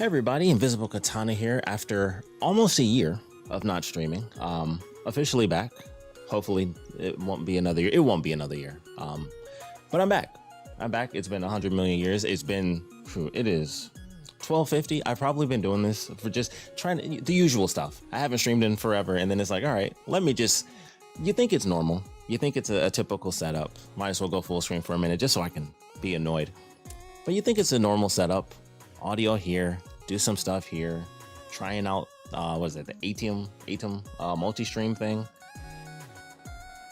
Hey everybody, Invisiblekatana here after almost a year of not streaming. Officially back. Hopefully it won't be another year. It won't be another year. But I'm back. I'm back. It's been 100 million years. It is 1250. I've probably been doing this for just the usual stuff. I haven't streamed in forever, and then it's like, all right, you think it's normal. You think it's a typical setup. Might as well go full screen for a minute just so I can be annoyed. But you think it's a normal setup. Audio here, do some stuff here, trying out, the Atom multi-stream thing.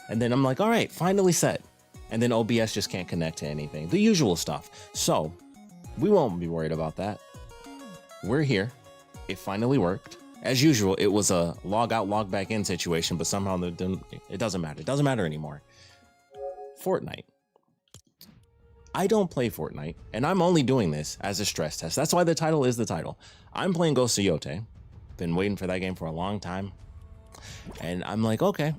And then I'm like, all right, finally set. And then OBS just can't connect to anything. The usual stuff. So we won't be worried about that. We're here. It finally worked. As usual, it was a log out, log back in situation, but somehow it doesn't matter. It doesn't matter anymore. Fortnite. I don't play Fortnite, and I'm only doing this as a stress test. That's why the title is the title. I'm playing Ghost of Yote. Been waiting for that game for a long time. And I'm like, okay,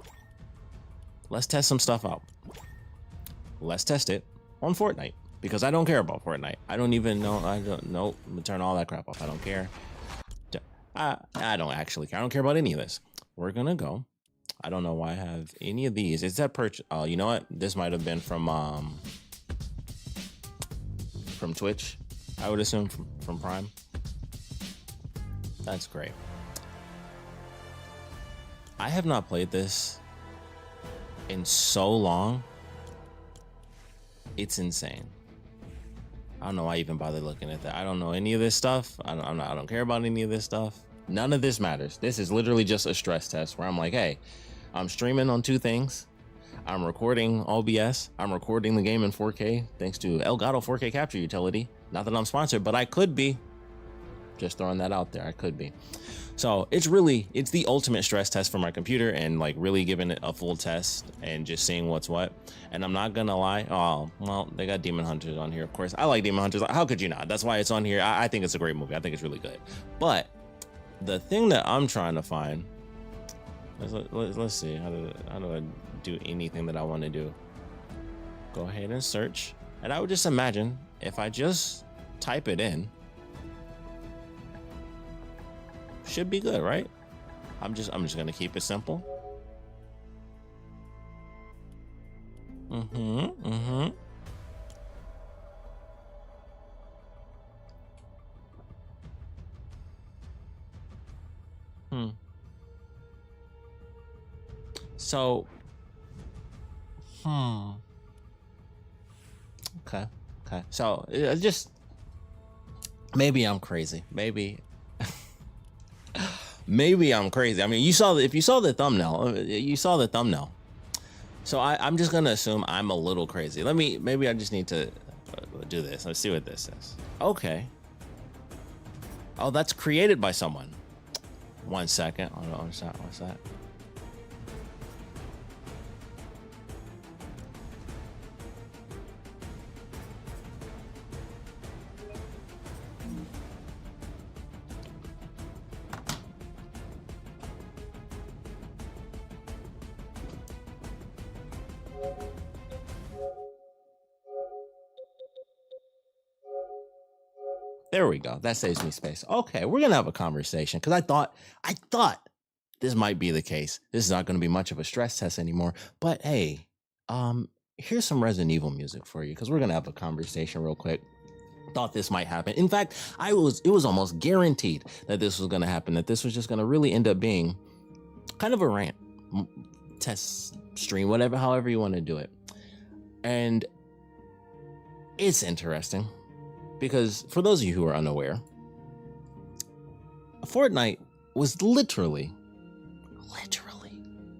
let's test some stuff out. Let's test it on Fortnite, because I don't care about Fortnite. I don't even know. I'm gonna turn all that crap off. I don't care. I don't actually care. I don't care about any of this. We're gonna go. I don't know why I have any of these. Is that purchase? Oh, you know what? This might have been from Twitch, I would assume from Prime. That's great. I have not played this in so long. It's insane. I don't know why I even bother looking at that. I don't know any of this stuff. I don't care about any of this stuff. None of this matters. This is literally just a stress test where I'm like, hey, I'm streaming on two things. I'm recording OBS. I'm recording the game in 4K thanks to Elgato 4K capture utility. Not that I'm sponsored, but I could be. Just throwing that out there. I could be. So it's the ultimate stress test for my computer, and like really giving it a full test and just seeing what's what. And I'm not gonna lie. Oh, well, they got Demon Hunters on here. Of course, I like Demon Hunters. How could you not? That's why it's on here. I think it's a great movie. I think it's really good. But the thing that I'm trying to find, let's see. How do I do anything that I want to do? Go ahead and search, and I would just imagine if I just type it in, should be good, right? I'm just gonna keep it simple. So okay. So just maybe I'm crazy. Maybe I'm crazy. I mean, if you saw the thumbnail, you saw the thumbnail. So I'm just gonna assume I'm a little crazy. Maybe I just need to do this. Let's see what this says. Okay. Oh, that's created by someone. 1 second. Oh, no, what's that? There we go. That saves me space. Okay, we're gonna have a conversation because I thought this might be the case. This is not gonna be much of a stress test anymore. But hey, here's some Resident Evil music for you because we're gonna have a conversation real quick. Thought this might happen. In fact, it was almost guaranteed that this was gonna happen. That this was just gonna really end up being kind of a rant, test stream, however you want to do it. And it's interesting. Because for those of you who are unaware, Fortnite was literally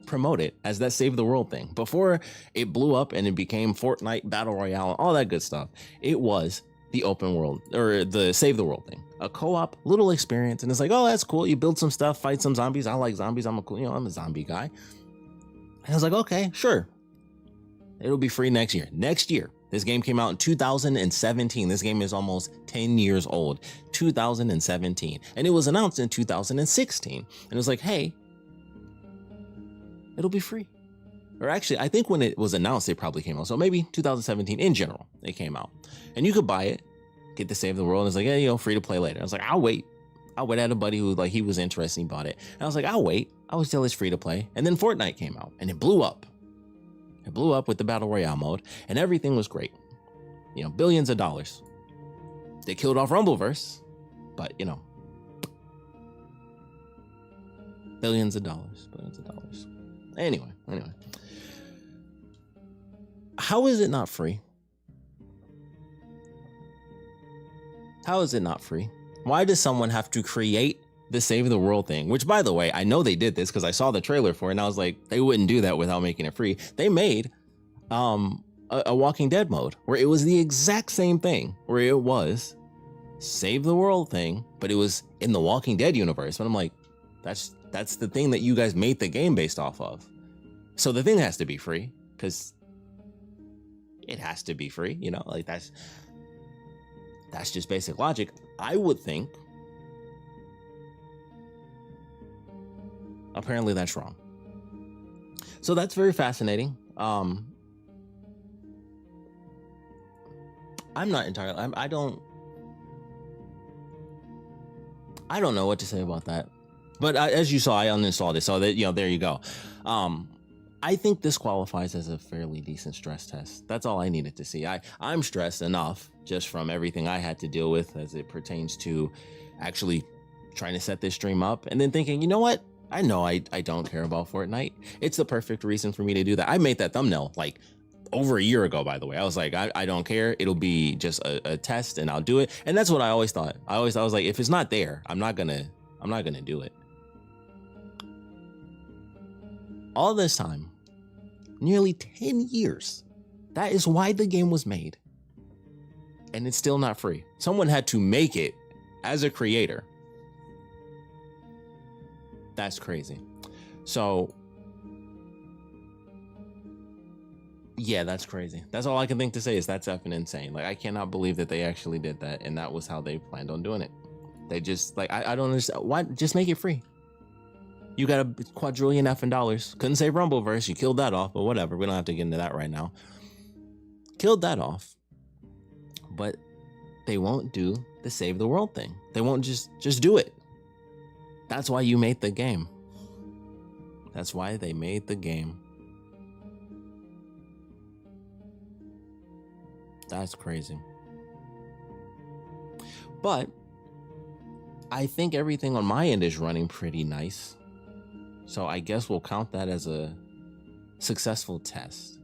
promoted as that Save the World thing. Before it blew up and it became Fortnite Battle Royale and all that good stuff, it was the open world, or the Save the World thing. A co-op little experience, and it's like, oh, that's cool. You build some stuff, fight some zombies. I like zombies. I'm a zombie guy. And I was like, okay, sure. It'll be free next year. This game came out in 2017. This game is almost 10 years old. 2017. And it was announced in 2016. And it was like, hey, it'll be free. Or actually, I think when it was announced, it probably came out. So maybe 2017 in general, it came out. And you could buy it get to save the world. And it's like, yeah, you know, free to play later. I was like, I'll wait. I had a buddy who, like, he was interested, he bought it. And I was like, I'll wait. I was still, it's free to play. And then Fortnite came out and it blew up. It blew up with the Battle Royale mode and everything was great. You know, billions of dollars. They killed off Rumbleverse, but, you know, billions of dollars. Anyway. How is it not free? How is it not free? Why does someone have to create the Save the World thing? Which, by the way, I know they did this because I saw the trailer for it and I was like, they wouldn't do that without making it free. They made a Walking Dead mode where it was the exact same thing, where it was Save the World thing, but it was in the Walking Dead universe. But I'm like, that's the thing that you guys made the game based off of. So the thing has to be free because it has to be free, you know, like that's just basic logic. I would think. Apparently that's wrong. So that's very fascinating. I'm not entirely, I don't know what to say about that. But as you saw, I uninstalled it. So that, you know, there you go. I think this qualifies as a fairly decent stress test. That's all I needed to see. I'm stressed enough just from everything I had to deal with as it pertains to actually trying to set this stream up and then thinking, you know what? I know I don't care about Fortnite. It's the perfect reason for me to do that. I made that thumbnail like over a year ago, by the way. I was like, I don't care. It'll be just a test and I'll do it. And that's what I always thought. I was like, if it's not there, I'm not gonna do it. All this time, nearly 10 years. That is why the game was made. And it's still not free. Someone had to make it as a creator. That's crazy. So, yeah, that's crazy. That's all I can think to say is that's effing insane. Like, I cannot believe that they actually did that. And that was how they planned on doing it. They just, like, I don't understand. Why? Just make it free. You got a quadrillion effing dollars. Couldn't say Rumbleverse. You killed that off, but whatever. We don't have to get into that right now. Killed that off. But they won't do the Save the World thing. They won't just do it. That's why you made the game. That's why they made the game. That's crazy. But I think everything on my end is running pretty nice. So I guess we'll count that as a successful test.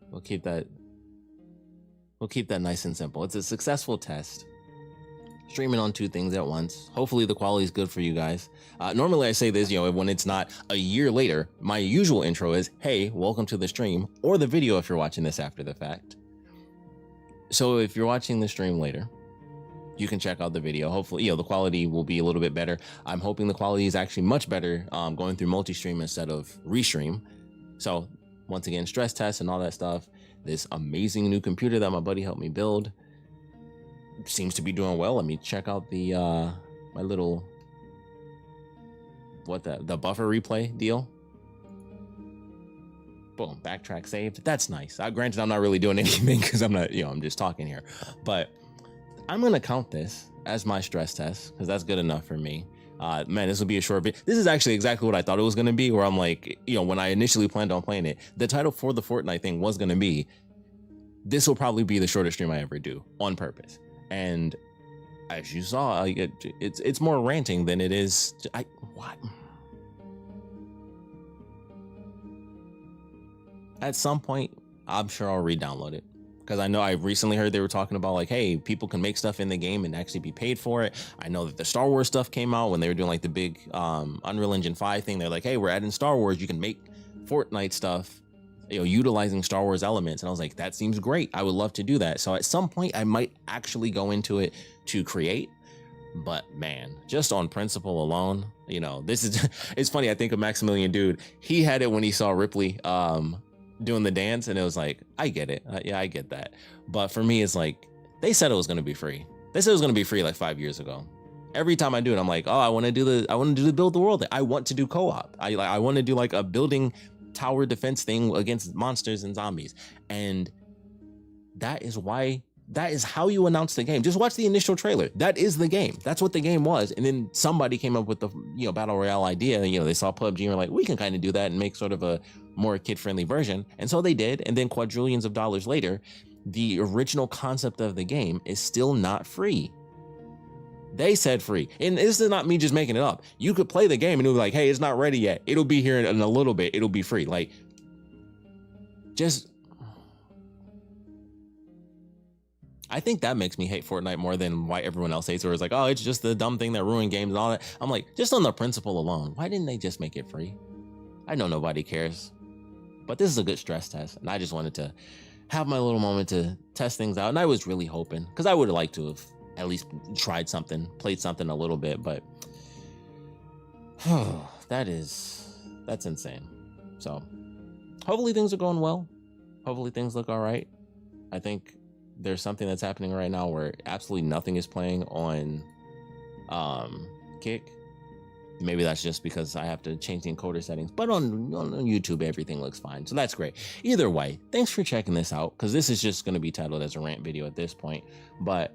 We'll keep that nice and simple. It's a successful test. Streaming on two things at once. Hopefully the quality is good for you guys. Normally I say this, you know, when it's not a year later, my usual intro is, hey, welcome to the stream, or the video if you're watching this after the fact. So if you're watching the stream later, you can check out the video. Hopefully, you know, the quality will be a little bit better. I'm hoping the quality is actually much better going through multi-stream instead of restream. So once again, stress tests and all that stuff. This amazing new computer that my buddy helped me build seems to be doing well. Let me check out the my little the buffer replay deal. Boom, backtrack saved. That's nice. Granted, I'm not really doing anything because I'm not, you know, I'm just talking here, but I'm gonna count this as my stress test because that's good enough for me. Man, this will be a short video. This is actually exactly what I thought it was gonna be, where I'm like, you know, when I initially planned on playing it, the title for the Fortnite thing was gonna be, this will probably be the shortest stream I ever do on purpose. And as you saw, it's more ranting than it is. What? At some point, I'm sure I'll re-download it. Because I know I recently heard they were talking about like, hey, people can make stuff in the game and actually be paid for it. I know that the Star Wars stuff came out when they were doing like the big Unreal Engine 5 thing. They're like, hey, we're adding Star Wars. You can make Fortnite stuff, you know, utilizing Star Wars elements. And I was like, that seems great. I would love to do that. So at some point I might actually go into it to create. But man, just on principle alone, you know, this is, it's funny. I think of Maximilian Dude. He had it when he saw Ripley doing the dance, and it was like, I get it. Yeah, I get that. But for me, it's like, they said it was going to be free. They said it was going to be free like 5 years ago. Every time I do it, I'm like, oh, I want to do the build the world thing. I want to do co-op. I want to do like a building tower defense thing against monsters and zombies. And that is why that is how you announce the game. Just watch the initial trailer. That is the game. That's what the game was. And then somebody came up with the battle royale idea. And, they saw PUBG and were like, we can kind of do that and make sort of a more kid-friendly version. And so they did. And then quadrillions of dollars later, the original concept of the game is still not free. They said free. And this is not me just making it up. You could play the game and it'll be like, hey, it's not ready yet. It'll be here in a little bit. It'll be free. Like, I think that makes me hate Fortnite more than why everyone else hates it. Or it's like, oh, it's just the dumb thing that ruined games and all that. I'm like, just on the principle alone, why didn't they just make it free? I know nobody cares, but this is a good stress test. And I just wanted to have my little moment to test things out. And I was really hoping, because I would have liked to have at least tried something, played something a little bit, but that's insane. So hopefully things are going well. Hopefully things look all right. I think there's something that's happening right now where absolutely nothing is playing on Kick. Maybe that's just because I have to change the encoder settings, but on YouTube, everything looks fine. So that's great. Either way, thanks for checking this out, because this is just going to be titled as a rant video at this point. But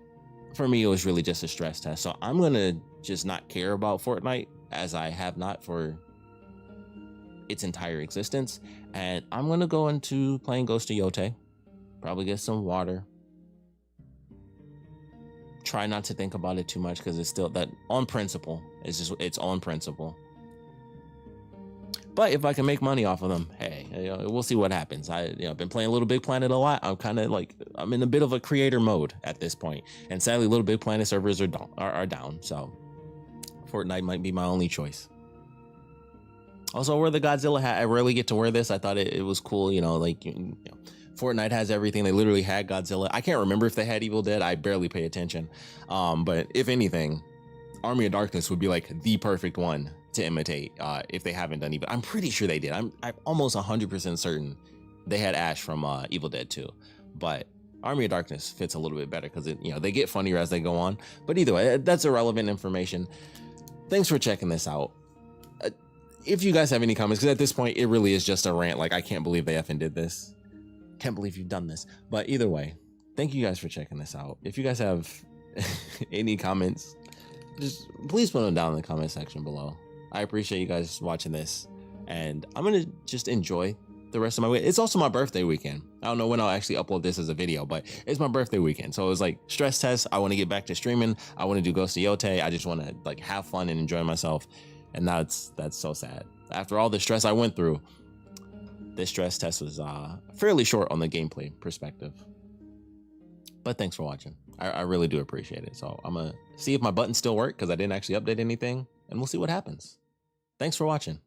for me, it was really just a stress test. So I'm going to just not care about Fortnite, as I have not for its entire existence. And I'm going to go into playing Ghost of Yote, probably get some water. Try not to think about it too much, because it's still that on principle. It's on principle. But if I can make money off of them, hey, we'll see what happens. I've been playing Little Big Planet a lot. I'm in a bit of a creator mode at this point, and sadly, Little Big Planet servers are down. So Fortnite might be my only choice. Also, wear the Godzilla hat. I rarely get to wear this. I thought it was cool. Fortnite has everything. They literally had Godzilla. I can't remember if they had Evil Dead. I barely pay attention. But if anything, Army of Darkness would be like the perfect one to imitate if they haven't done Evil. I'm pretty sure they did. I'm almost 100% certain they had Ash from Evil Dead 2. But Army of Darkness fits a little bit better because they get funnier as they go on. But either way, that's irrelevant information. Thanks for checking this out. If you guys have any comments, because at this point, it really is just a rant. Like, I can't believe they effing did this. Can't believe you've done this. But either way, thank you guys for checking this out. If you guys have any comments, just please put them down in the comment section below. I appreciate you guys watching this, and I'm gonna just enjoy the rest of my week. It's also my birthday weekend. I don't know when I'll actually upload this as a video, but it's my birthday weekend. So it was like stress test. I want to get back to streaming. I want to do Ghost of Yote. I just want to like have fun and enjoy myself. And now that's so sad. After all the stress I went through, this stress test was fairly short on the gameplay perspective. But thanks for watching. I really do appreciate it. So I'm gonna see if my buttons still work, because I didn't actually update anything, and we'll see what happens. Thanks for watching.